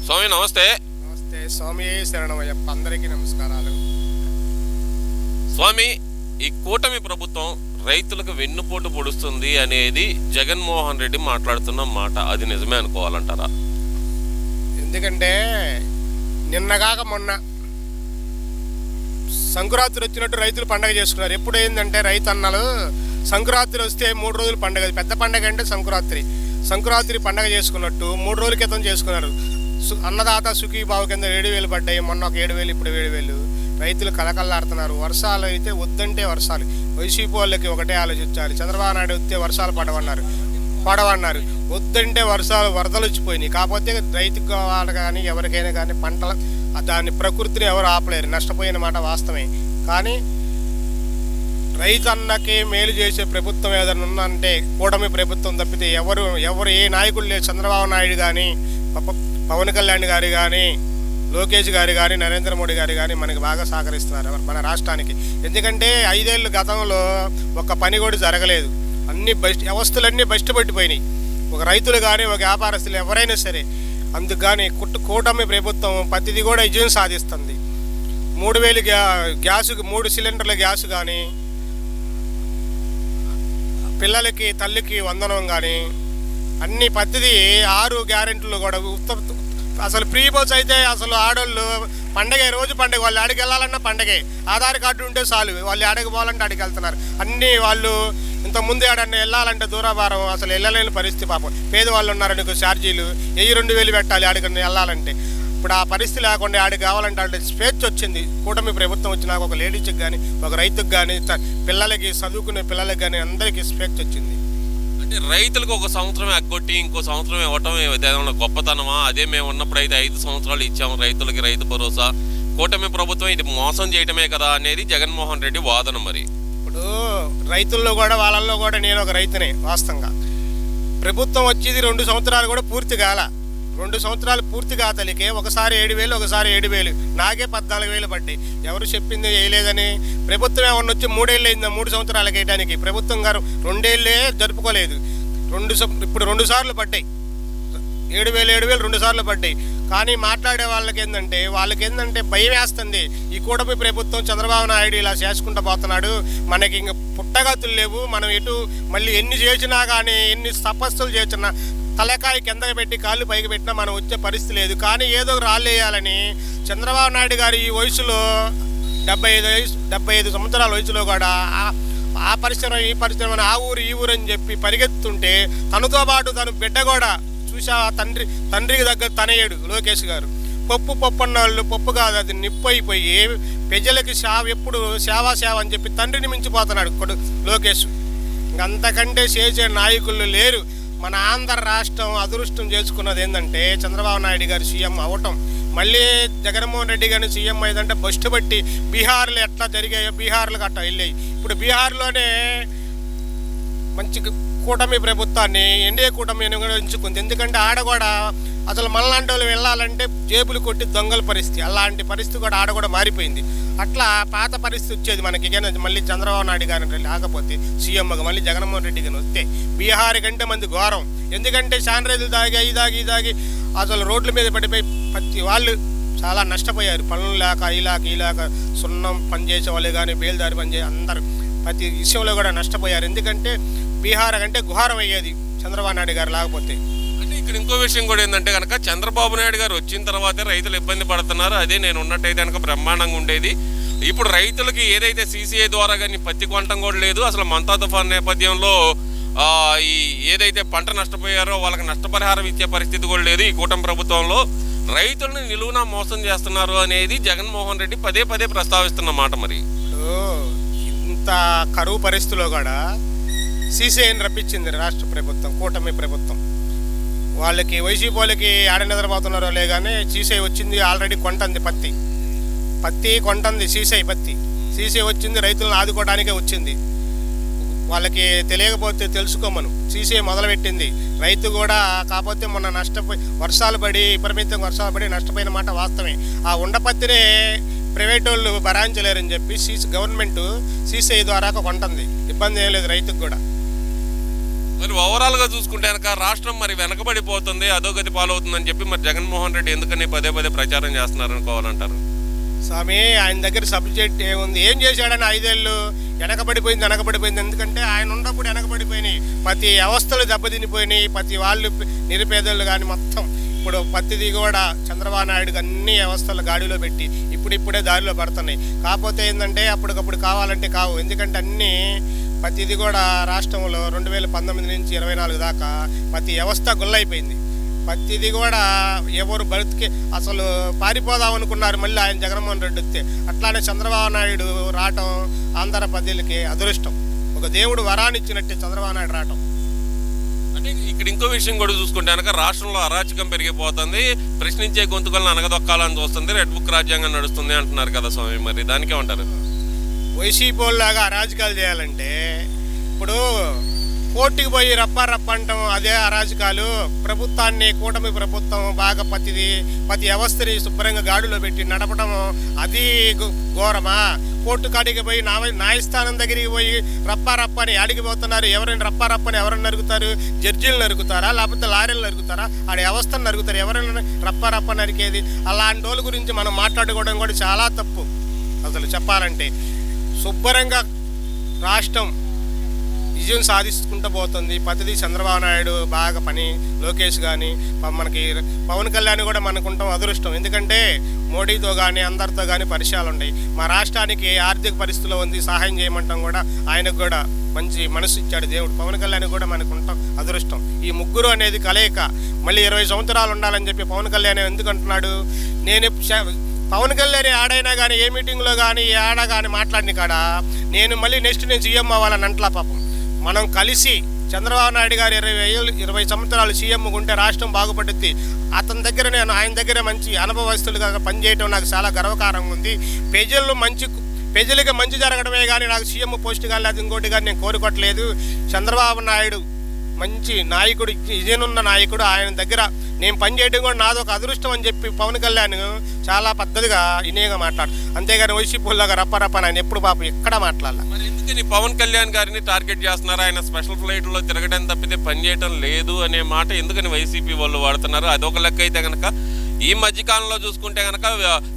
స్వామి నమస్తే. నమస్తే స్వామి, శరణమయ్యప్ప. అందరికీ నమస్కారాలు. స్వామి, ఈ కూటమి ప్రభుత్వం రైతులకు వెన్నుపోటు పొడుస్తుంది అనేది జగన్మోహన్ రెడ్డి మాట్లాడుతున్న మాట, అది నిజమే అనుకోవాలంటారా? ఎందుకంటే నిన్నగాక మొన్న సంక్రాంతి వచ్చినట్టు రైతులు పండగ చేసుకున్నారు. ఎప్పుడు ఏంటంటే రైతు అన్నలు సంక్రాంతి వస్తే 3 రోజులు పండగ, పెద్ద పండగ అంటే సంక్రాంతి పండగ చేసుకున్నట్టు 3 రోజుల క్రితం చేసుకున్నారు. అన్నదాత సుఖీబాబు కింద 7,000 పడ్డాయి. మొన్న ఒక 7,000, ఇప్పుడు 7,000. రైతులు కలకల్లాడుతున్నారు. వర్షాలు అయితే వద్దంటే వర్షాలు. వైసీపీ వాళ్ళకి ఒకటే ఆలోచించాలి. చంద్రబాబు నాయుడు వస్తే వర్షాలు పడవన్నారు. వద్దంటే వర్షాలు వరదలు వచ్చిపోయినాయి. కాకపోతే రైతుకు కావాలి కానీ ఎవరికైనా కానీ పంటల దాన్ని ప్రకృతిని ఎవరు ఆపలేరు. నష్టపోయిన మాట వాస్తవమే. కానీ రైతన్నకి మేలు చేసే ప్రభుత్వం ఏదైనా ఉందంటే కూటమి ప్రభుత్వం తప్పితే ఎవరు ఏ నాయకులు లేదు. చంద్రబాబు నాయుడు కానీ, పవన్ కళ్యాణ్ గారు కానీ, లోకేష్ గారు కానీ, నరేంద్ర మోడీ గారు కానీ మనకి బాగా సహకరిస్తున్నారు మన రాష్ట్రానికి. ఎందుకంటే 5 ఏళ్ళు గతంలో ఒక పని కూడా జరగలేదు. అన్ని వ్యవస్థలన్నీ బెస్ట్ పట్టిపోయినాయి. ఒక రైతులు కానీ, ఒక వ్యాపారస్తులు ఎవరైనా సరే. అందుకు కానీ కూటమి ప్రభుత్వం ప్రతిదీ కూడా విజయం సాధిస్తుంది. 3,000 గ్యాసు, 3 సిలిండర్ల గ్యాసు కానీ, పిల్లలకి తల్లికి వందనం కానీ, అన్ని ప్రతిదీ 6 గ్యారెంటీలు కూడా అసలు ఫ్రీ బస్ అయితే అసలు ఆడోళ్ళు పండగ రోజు పండగ, వాళ్ళు ఆడికి వెళ్ళాలన్నా పండగే. ఆధార్ కార్డు ఉంటే చాలు, వాళ్ళు ఆడికి పోవాలంటే ఆడికి వెళ్తున్నారు. అన్నీ వాళ్ళు ఇంతకుముందు ఆడన్నా వెళ్ళాలంటే దూరాభారం, అసలు వెళ్ళలేని పరిస్థితి. పాపం పేదవాళ్ళు ఉన్నారనుకో, ఛార్జీలు 1,000-2,000 పెట్టాలి ఆడికి వెళ్ళాలంటే. ఇప్పుడు ఆ పరిస్థితి లేకుండా ఆడికి కావాలంటే అంటే స్వేచ్ఛ వచ్చింది. కూటమి ప్రభుత్వం వచ్చినాక ఒక లేడీస్కి కానీ, ఒక రైతుకు కానీ, పిల్లలకి చదువుకునే పిల్లలకి కానీ అందరికీ స్వేచ్ఛ వచ్చింది. అంటే రైతులకు ఒక సంవత్సరమే అగ్గొట్టి ఇంకో సంవత్సరం ఇవ్వటం ఏదైనా గొప్పతనమా? అదే మేము ఉన్నప్పుడైతే 5 సంవత్సరాలు ఇచ్చాము రైతులకి రైతు భరోసా. కూటమి ప్రభుత్వం ఇది మోసం చేయటమే కదా అనేది జగన్మోహన్ రెడ్డి వాదన. మరి ఇప్పుడు రైతుల్లో కూడా, వాళ్ళల్లో కూడా నేను ఒక రైతునే వాస్తవంగా. ప్రభుత్వం వచ్చేది 2 సంవత్సరాలు కూడా పూర్తి కాల. 2 సంవత్సరాలు పూర్తి కాతలికే ఒకసారి 7,000, ఒకసారి 7,000. నాకే 14,000 పడ్డాయి. ఎవరు చెప్పింది వేయలేదని. ప్రభుత్వం ఏమన్నా వచ్చి 3 ఏళ్ళు అయిందా 3 సంవత్సరాలకు వేయడానికి? ప్రభుత్వం గారు 2 ఏళ్ళే జరుపుకోలేదు. ఇప్పుడు 2 సార్లు పడ్డాయి. 7,000 2 సార్లు పడ్డాయి. కానీ మాట్లాడే వాళ్ళకేందంటే భయం వేస్తుంది. ఈ కూటమి ప్రభుత్వం చంద్రబాబు నాయుడు ఇలా చేసుకుంటూ పోతున్నాడు, మనకి ఇంక పుట్టగతులు లేవు, మనం ఎటు మళ్ళీ ఎన్ని చేసినా కానీ, ఎన్ని తపస్సులు చేసినా, తలకాయ కిందకి పెట్టి కాళ్ళు పైకి పెట్టినా మనం వచ్చే పరిస్థితి లేదు. కానీ ఏదో రాళ్ళు వేయాలని చంద్రబాబు నాయుడు గారు ఈ వయసులో 75 సంవత్సరాల వయసులో కూడా ఆ పరిశ్రమ ఈ పరిశ్రమ, ఆ ఊరు ఈ ఊరు అని చెప్పి పరిగెత్తుంటే, తనతో పాటు తన బిడ్డ కూడా చూసా, తండ్రికి దగ్గర తనయుడు లోకేష్ గారు. పప్పు అన్న వాళ్ళు పప్పు కాదు, అది నిప్పు అయిపోయి ప్రజలకి ఎప్పుడు సేవ అని చెప్పి తండ్రిని మించిపోతున్నాడు లోకేష్. అంతకంటే చేసే నాయకులు లేరు. మన ఆంధ్ర రాష్ట్రం అదృష్టం చేసుకున్నది ఏంటంటే చంద్రబాబు నాయుడు గారు సీఎం అవటం. మళ్ళీ జగన్మోహన్ రెడ్డి గారిని సీఎం అయ్యిందంటే బస్టు బట్టి బీహార్లో ఎట్లా జరిగాయో బీహార్లకు అట్లా వెళ్ళాయి. ఇప్పుడు బీహార్లోనే మంచి కూటమి ప్రభుత్వాన్ని, ఎన్డీఏ కూటమిని కూడా ఎంచుకుంది. ఎందుకంటే ఆడ కూడా అసలు మనలాంటి వాళ్ళు వెళ్ళాలంటే జేబులు కొట్టి దొంగల పరిస్థితి, అలాంటి పరిస్థితి కూడా ఆడ కూడా మారిపోయింది. అట్లా పాత పరిస్థితి వచ్చేది మనకి. కానీ మళ్ళీ చంద్రబాబు నాయుడు గారిని లేకపోతే సీఎంగా మళ్ళీ జగన్మోహన్ రెడ్డి గారిని వస్తే బీహార్ కంటే మంది ఘోరం. ఎందుకంటే శానరేజులు దాగి అసలు రోడ్ల మీద పడిపోయి ప్రతి వాళ్ళు చాలా నష్టపోయారు. పనులు లేక ఇలాక సున్నం పనిచేసే వాళ్ళు కానీ, బేల్దారి పనిచేసే అందరూ ప్రతి విషయంలో కూడా నష్టపోయారు. ఎందుకంటే బీహార్ కంటే ఘోరం అయ్యేది చంద్రబాబు నాయుడు గారు లేకపోతే. అంటే ఇక్కడ ఇంకో విషయం కూడా ఏంటంటే కనుక, చంద్రబాబు నాయుడు గారు వచ్చిన తర్వాతే రైతులు ఇబ్బంది పడుతున్నారు. అదే నేను ఉన్నట్టయితే కనుక బ్రహ్మాండంగా ఉండేది. ఇప్పుడు రైతులకి ఏదైతే సీసీఐ ద్వారా కానీ పత్తి కొనటం కూడా లేదు. అసలు మంతా తుఫాన్ నేపథ్యంలో ఈ ఏదైతే పంట నష్టపోయారో వాళ్ళకి నష్టపరిహారం ఇచ్చే పరిస్థితి కూడా లేదు. ఈ కూటమి ప్రభుత్వంలో రైతులను నిలువున మోసం చేస్తున్నారు అనేది జగన్మోహన్ రెడ్డి పదే ప్రస్తావిస్తున్న మాట. మరి ఇంత కరువు పరిస్థితిలో కూడా సీసీఐని రప్పించింది రాష్ట్ర ప్రభుత్వం, కూటమి ప్రభుత్వం. వాళ్ళకి వైసీపీ వాళ్ళకి ఆడ నిద్రపోతున్నారో లే కానీ సీసీఐ వచ్చింది. ఆల్రెడీ కొంటుంది పత్తి కొంటుంది. సీసీఐ వచ్చింది, రైతులను ఆదుకోవడానికే వచ్చింది. వాళ్ళకి తెలియకపోతే తెలుసుకోమను. సీసీఐ మొదలుపెట్టింది. రైతు కూడా కాకపోతే మొన్న విపరీతంగా వర్షాలు పడి నష్టపోయిన మాట వాస్తవమే. ఆ ఉండపత్తినే ప్రైవేట్ వాళ్ళు భరాయించలేరని చెప్పి గవర్నమెంట్ సీసీఐ ద్వారా కొంటుంది. ఇబ్బంది ఏం లేదు రైతుకు కూడా. మరి ఓవరాల్గా చూసుకుంటే కనుక రాష్ట్రం మరి వెనకబడిపోతుంది, అధోగతి పాలవుతుందని చెప్పి మరి జగన్మోహన్ రెడ్డి ఎందుకని పదే పదే ప్రచారం చేస్తున్నారు అనుకోవాలంటారు? స్వామి, ఆయన దగ్గర సబ్జెక్ట్ ఏముంది? ఏం చేశాడని 5 ఏళ్ళు వెనకబడిపోయింది. ఎందుకంటే ఆయన ఉన్నప్పుడు వెనకబడిపోయినాయి, ప్రతి వ్యవస్థలు దెబ్బతినిపోయినాయి, ప్రతి వాళ్ళు నిరుపేదలు కానీ మొత్తం. ఇప్పుడు ప్రతిదీ కూడా చంద్రబాబు నాయుడుకి అన్ని వ్యవస్థలు గాడిలో పెట్టి ఇప్పుడిప్పుడే దారిలో పడుతున్నాయి. కాకపోతే ఏంటంటే అప్పటికప్పుడు కావాలంటే కావు. ఎందుకంటే అన్నీ ప్రతిదీ కూడా రాష్ట్రంలో 2019 నుంచి 24 దాకా ప్రతి వ్యవస్థ గుల్లైపోయింది. ప్రతిదీ కూడా ఎవరు బతికి అసలు పారిపోదాం అనుకున్నారు. మళ్ళీ ఆయన జగన్మోహన్ రెడ్డి వస్తే అట్లానే చంద్రబాబు నాయుడు రావటం ఆంధ్ర ప్రజలకి అదృష్టం. ఒక దేవుడు వరాన్ని ఇచ్చినట్టే చంద్రబాబు నాయుడు రావటం. అంటే ఇక్కడ ఇంకో విషయం కూడా చూసుకుంటే కనుక రాష్ట్రంలో అరాచకం పెరిగిపోతుంది, ప్రశ్నించే గొంతుకలను అనగదొక్కాలని చూస్తుంది, రెడ్ బుక్ రాజ్యాంగం నడుస్తుంది అంటున్నారు కదా స్వామి, మరి దానికే ఉంటారు? వైసీపీ లాగా అరాజకాలు చేయాలంటే ఇప్పుడు కోర్టుకి పోయి రప్ప అంటాం, అదే అరాజకాలు. ప్రభుత్వాన్ని, కూటమి ప్రభుత్వం బాగా ప్రతి వ్యవస్థని శుభ్రంగా గాడిలో పెట్టి నడపడం అది ఘోరమా? కోర్టు కాడికి పోయి న్యాయస్థానం దగ్గరికి పోయి రప్పని అడిగిపోతున్నారు. ఎవరైనా రప్పని ఎవరైనా నరుగుతారు? జడ్జీలు నరుగుతారా, లేకపోతే లారీలు నరుగుతారా? ఆడ వ్యవస్థను నరుగుతారు. ఎవరైనా రప్ప నరికేది? అలాంటి వాళ్ళ గురించి మనం మాట్లాడుకోవడం కూడా చాలా తప్పు. అసలు చెప్పాలంటే శుభ్రంగా రాష్ట్రం విజయం సాధించుకుంటూ పోతుంది. ప్రతిదీ చంద్రబాబు నాయుడు బాగా పని, లోకేష్ కానీ మనకి పవన్ కళ్యాణ్ కూడా మనకుంటాం అదృష్టం. ఎందుకంటే మోడీతో కానీ అందరితో కానీ పరిచయాలు ఉన్నాయి. మా రాష్ట్రానికి ఆర్థిక పరిస్థితిలో ఉంది, సహాయం చేయమంటాం కూడా ఆయనకు కూడా మంచి మనసు ఇచ్చాడు దేవుడు. పవన్ కళ్యాణ్ కూడా మనకుంటాం అదృష్టం. ఈ ముగ్గురు అనేది కలయిక. మళ్ళీ 20 సంవత్సరాలు ఉండాలని చెప్పి పవన్ కళ్యాణ్ ఎందుకు అంటున్నాడు? నేను పవన్ కళ్యాణ్ ఆడైనా కానీ ఏ మీటింగ్లో కానీ ఏ ఆడ కానీ మాట్లాడిన కాడ నేను మళ్ళీ నెక్స్ట్ నేను సీఎం అవ్వాలని అంటలా. పాపం మనం కలిసి చంద్రబాబు నాయుడు గారు 20 సంవత్సరాలు సీఎం ఉంటే రాష్ట్రం బాగుపడుద్ది. అతని దగ్గర ఆయన దగ్గర మంచి అనుభవస్తులుగా పనిచేయడం నాకు చాలా గర్వకారంగా ఉంది. ప్రజలకి మంచి జరగడమే కానీ నాకు సీఎం పోస్ట్ కానీ లేదు ఇంకోటి కానీ నేను కోరుకోవట్లేదు. చంద్రబాబు నాయుడు మంచి నాయకుడు, విజయనున్న నాయకుడు. ఆయన దగ్గర నేను పనిచేయడం కూడా నాదొక అదృష్టం అని చెప్పి పవన్ కళ్యాణ్ చాలా పద్ధతిగా ఇనేగా మాట్లాడు. అంతేగాని వైసీపీలాగా రప్పని ఆయన ఎప్పుడు పాపం ఎక్కడ మాట్లాడాలి. మరి ఎందుకని పవన్ కళ్యాణ్ గారిని టార్గెట్ చేస్తున్నారు? ఆయన స్పెషల్ ఫ్లైట్లో తిరగడం తప్పితే పనిచేయటం లేదు అనే మాట ఎందుకని వైసీపీ వాళ్ళు వాడుతున్నారు? అదొక లెక్క అయితే కనుక ఈ మధ్యకాలంలో చూసుకుంటే కనుక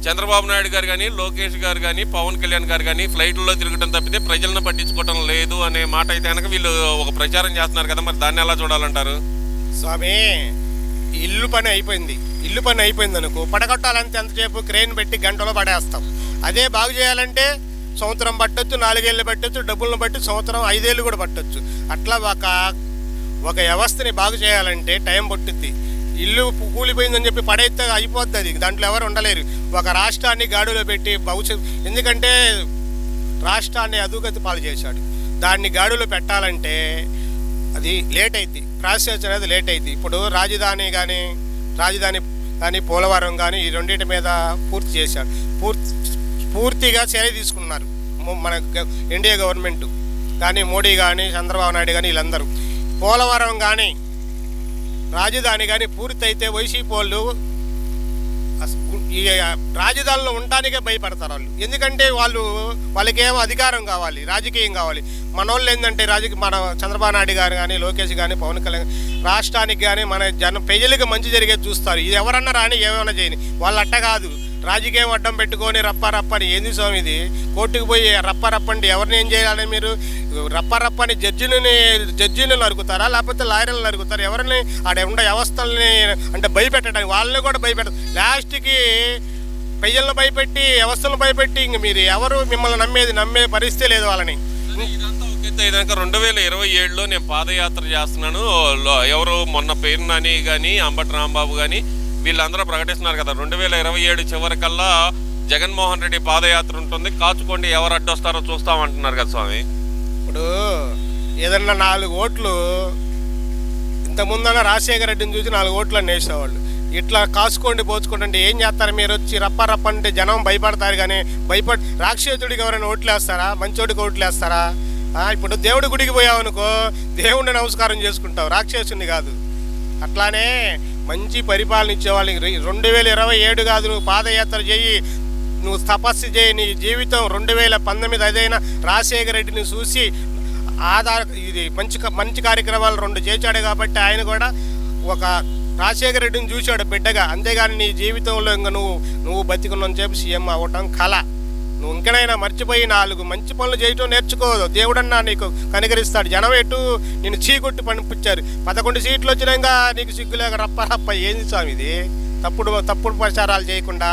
చంద్రబాబు నాయుడు గారు కానీ, లోకేష్ గారు కానీ, పవన్ కళ్యాణ్ గారు కానీ ఫ్లైట్లో తిరగడం తప్పితే ప్రజలను పట్టించుకోవటం లేదు అనే మాట అయితే కనుక వీళ్ళు ఒక ప్రచారం చేస్తున్నారు కదా, మరి దాన్ని ఎలా చూడాలంటారు? స్వామి, ఇల్లు పని అయిపోయింది అనుకో, పడగొట్టాలంటే ఎంతసేపు క్రెయిన్ పెట్టి గంటలో పడేస్తాం. అదే బాగు చేయాలంటే సంవత్సరం పట్టొచ్చు, 4 ఏళ్ళు పట్టొచ్చు, డబ్బులను బట్టి సంవత్సరం 5 ఏళ్ళు కూడా పట్టొచ్చు. అట్లా ఒక వ్యవస్థని బాగు చేయాలంటే టైం పట్టుద్ది. ఇల్లు కూలిపోయిందని చెప్పి పడేస్తే అయిపోద్ది, అది దాంట్లో ఎవరు ఉండలేరు. ఒక రాష్ట్రాన్ని గాడిలో పెట్టి ఎందుకంటే రాష్ట్రాన్ని అధోగతి పాలు చేశాడు. దాన్ని గాడిలో పెట్టాలంటే అది లేట్ అయింది, ప్రాసెస్ అనేది లేట్ అయింది. ఇప్పుడు రాజధాని కానీ పోలవరం కానీ ఈ రెండింటి మీద పూర్తి చేశాడు. పూర్తిగా చర్య తీసుకున్నారు మన ఎన్డీఏ గవర్నమెంట్ కానీ, మోడీ కానీ, చంద్రబాబు నాయుడు కానీ వీళ్ళందరూ. పోలవరం కానీ రాజధాని కానీ పూర్తయితే వైసీపీ వాళ్ళు ఈ రాజధానిలో ఉండటానికే భయపడతారు వాళ్ళు. ఎందుకంటే వాళ్ళకేమో అధికారం కావాలి, రాజకీయం కావాలి. మన వాళ్ళు ఏంటంటే మన చంద్రబాబు నాయుడు గారు కానీ, లోకేష్ కానీ, పవన్ కళ్యాణ్ రాష్ట్రానికి కానీ మన ప్రజలకు మంచి జరిగేది చూస్తారు. ఇది ఎవరన్నా రాని ఏమైనా చేయని, వాళ్ళు అట్ట కాదు. రాజకీయం అడ్డం పెట్టుకొని రప్పని ఏంది స్వామి ఇది? కోర్టుకు పోయి రప్పండి ఎవరిని ఏం చేయాలని మీరు? రప్పని జడ్జిని నరుకుతారా, లేకపోతే లాయర్లు నరుకుతారా? ఎవరిని ఆడ ఉండే వ్యవస్థల్ని అంటే భయపెట్టడానికి, వాళ్ళని కూడా భయపెడతారు. లాస్ట్కి ప్రజలను భయపెట్టి, వ్యవస్థలను భయపెట్టి ఇంక మీరు ఎవరు మిమ్మల్ని నమ్మే పరిస్థితి లేదు వాళ్ళని. ఇదంతా ఒక ఎత్తు అయినాక 2027లో నేను పాదయాత్ర చేస్తున్నాను, ఎవరు మొన్న పేరు నాని కానీ, అంబటి రాంబాబు కానీ వీళ్ళందరూ ప్రకటిస్తున్నారు కదా, 2027 చివరికల్లా జగన్మోహన్ రెడ్డి పాదయాత్ర ఉంటుంది, కాచుకోండి ఎవరు అడ్డొస్తారో చూస్తామంటున్నారు కదా స్వామి. ఇప్పుడు ఏదన్నా 4 ఓట్లు ఇంతకుముందన్న రాజశేఖర రెడ్డిని చూసి 4 ఓట్లు అని వేసేవాళ్ళు. ఇట్లా కాసుకోండి పోచుకోండి అంటే ఏం చేస్తారు మీరు? వచ్చి రప్ప అంటే జనం భయపడతారు. కానీ రాక్షసుడికి ఎవరైనా ఓట్లు వేస్తారా? మంచోడికి ఓట్లు వేస్తారా? ఇప్పుడు దేవుడి గుడికి పోయావనుకో, దేవుడిని నమస్కారం చేసుకుంటావు, రాక్షసుని కాదు. అట్లానే మంచి పరిపాలన ఇచ్చేవాళ్ళకి 2027 కాదు, నువ్వు పాదయాత్ర చేయి, నువ్వు తపస్సు చేయి. నీ జీవితం 2019 అదైనా రాజశేఖర రెడ్డిని చూసి ఇది మంచి కార్యక్రమాలు 2 చేశాడు కాబట్టి ఆయన కూడా ఒక రాజశేఖర రెడ్డిని చూశాడు బిడ్డగా. అంతేగాని నీ జీవితంలో ఇంకా నువ్వు బతికున్నాను చెప్పి సీఎం అవ్వటం కళ. నువ్వు ఇంకనైనా మర్చిపోయి 4 మంచి పనులు చేయటం నేర్చుకోదు. దేవుడన్నా నీకు కనికరిస్తాడు. జనం ఎటు నేను చీకొట్టి పంపించారు. 11 సీట్లు వచ్చినాక నీకు సిగ్గులేక రప్ప ఏంది స్వామి ఇది? తప్పుడు ప్రచారాలు చేయకుండా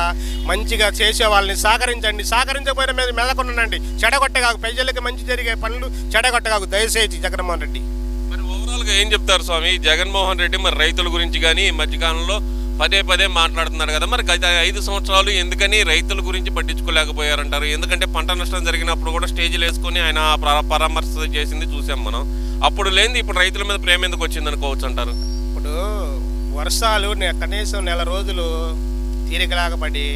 మంచిగా చేసే వాళ్ళని సహకరించకపోయిన మీద మెదకొండండి. చెడగొట్టగాకు, ప్రజలకి మంచి జరిగే పనులు చెడగొట్టగాకు దయచేసి జగన్మోహన్ రెడ్డి. మరి ఓవరాల్గా ఏం చెప్తారు స్వామి? జగన్మోహన్ రెడ్డి మరి రైతుల గురించి కానీ మధ్యకాలంలో పదే మాట్లాడుతున్నాడు కదా, మరి గత 5 సంవత్సరాలు ఎందుకని రైతుల గురించి పట్టించుకోలేకపోయారంటారు? ఎందుకంటే పంట నష్టం జరిగినప్పుడు కూడా స్టేజ్లు వేసుకొని ఆయన పరామర్శ చేసింది చూసాం మనం. అప్పుడు లేనిది ఇప్పుడు రైతుల మీద ప్రేమ ఎందుకు వచ్చింది అనుకోవచ్చు అంటారు? ఇప్పుడు వర్షాలు కనీసం 1 రోజులు తీరికలాగపడి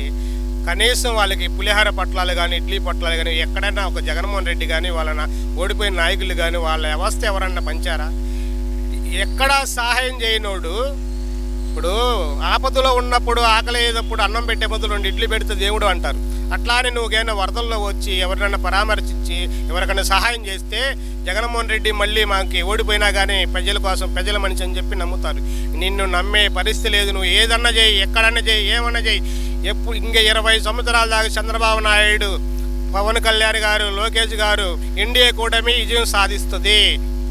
కనీసం వాళ్ళకి పులిహార పట్లాలు కానీ ఇడ్లీ పట్లాలు కానీ ఎక్కడైనా ఒక జగన్మోహన్ రెడ్డి కానీ వాళ్ళ ఓడిపోయిన నాయకులు కానీ వాళ్ళ వ్యవస్థ ఎవరన్నా పంచారా? ఎక్కడా సహాయం చేయనోడు. ఇప్పుడు ఆపదలో ఉన్నప్పుడు ఆకలి అయ్యేటప్పుడు అన్నం పెట్టే బదులు 2 ఇడ్లీ పెడితే దేవుడు అంటారు. అట్లానే నువ్వుకైనా వరదల్లో వచ్చి ఎవరినైనా పరామర్శించి ఎవరికైనా సహాయం చేస్తే జగన్మోహన్ రెడ్డి మళ్ళీ మాకు ఓడిపోయినా కానీ ప్రజల కోసం ప్రజల మనిషి అని చెప్పి నమ్ముతారు. నిన్ను నమ్మే పరిస్థితి లేదు. నువ్వు ఏదన్నా చేయి, ఎక్కడన్నా చేయి, ఏమన్నా చేయి. ఇంకా 20 సంవత్సరాల దాకా చంద్రబాబు నాయుడు, పవన్ కళ్యాణ్ గారు, లోకేష్ గారు ఎన్డీఏ కూటమి విజయం సాధిస్తుంది.